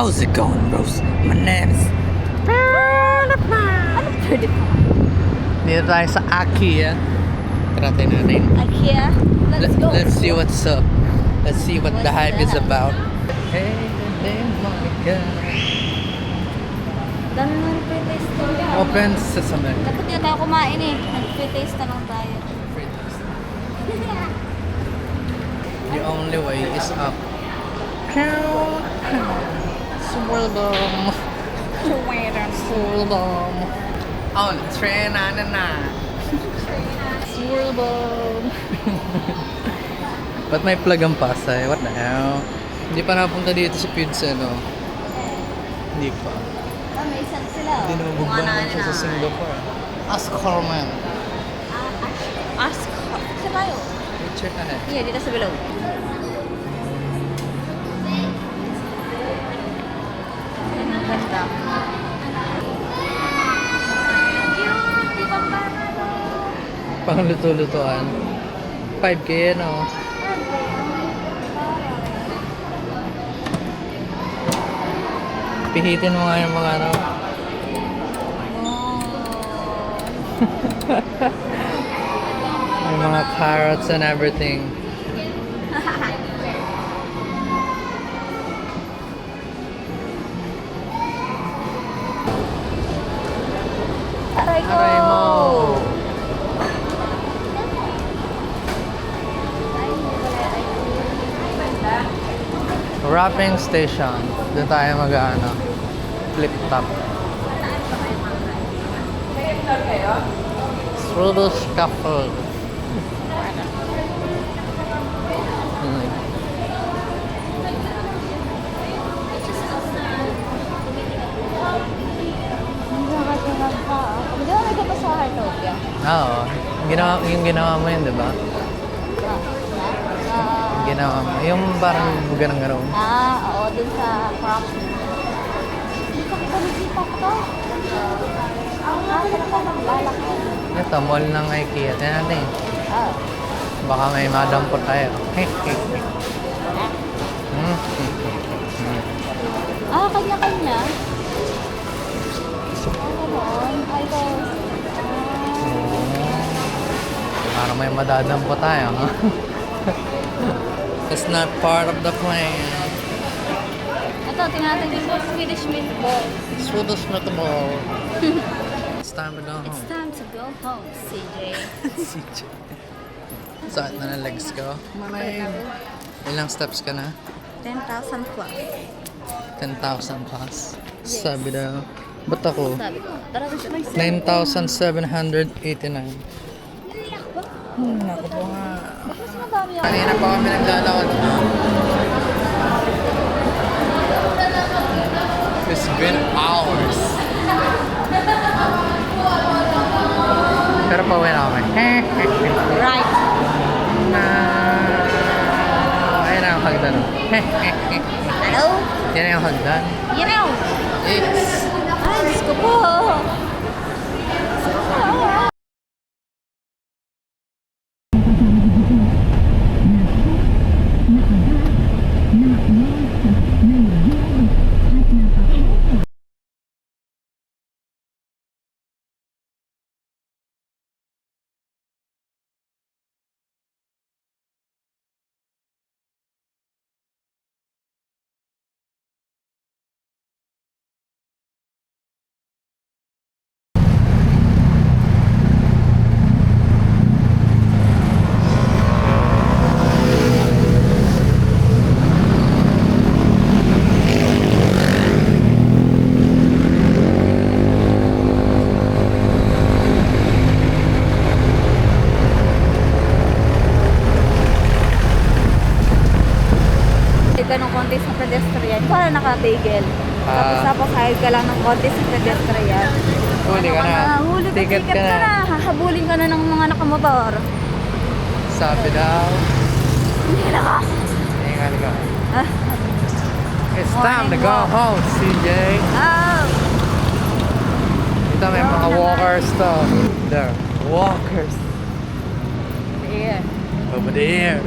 How's it going, Rose? My name is... Dito tayo sa IKEA. Taratin natin. IKEA? Let's go. Let's see what's up. Let's see what the hype is that? about. Hey, Monica. Dami mo nag-pre-taste ko. Open sesame. Dapat hindi na tayo kumain eh. Nag-pre-taste na lang tayo. The only way is up. Swirlbomb. Swirlbomb. On the train, na. Swirlbomb. Ba't may plug ang Pasay? What the hell? Hindi pa napunta dito sa Pizza, no? Hindi pa. Ah, may isang sila. Dinubog ba naman siya sa Singapore? Ask Carmen. Ask. Saan tayo? Check ahead. Yeah, dito sa below. Ang ganda. Cute! Di ba ba? Pang luto-lutuan. 5K yan, oh. Pihitin mo nga yung mga ano. May mga carrots and everything. Aray ko! Aray mo! Wrapping station. Doon tayo mag-ano. Flip top. Swedish shuffle. Hindi ba nagkapa sa Heartopia? Oo. Yung ginawa mo yun, di ba? Yung ginawa mo. Yung parang ganang-ganong. Oo, dun sa props. Hindi ko nakikita ko. Sarap ako magbalak ko. Ito, mall ng IKEA. Tignan natin. Baka may madampot tayo. Kanya-kanya. Ganoon. Ay, guys. Parang may madadampot tayo, ha? It's not part of the plan. Ito, tingnan natin dito. Swedish meatball. Swedish meatball. It's time to go home. It's time to go home, CJ. CJ. Saan na ng legs ko? Malay. Ilang steps ka na? 10,000 plus. 10,000 plus. Sabi daw. Ba't ako? Sabi ko, tara na siya. 9,789. Naku po nga. Mas madami ako. Kanina pa kami naglalakad. It's been hours. Pero pauwi na kami. Right. Ayun na ang hagdan. Hello? Yan na yung hagdan. You know. Yes. Ay, Diyos ko po. ka ng konti sa pedestrian, para nakatigil. Tapos sahid ka lang ng konti sa pedestrian. Huli ka na. Huli ka, Ticket ticket ka na. Hahabulin ka na ng mga nakamotor. Sabi daw. Hindi na ka. Ingat ka. It's time to go home, CJ. Oh. Ito may mga walkers to. There. Walkers. Yeah. Over there.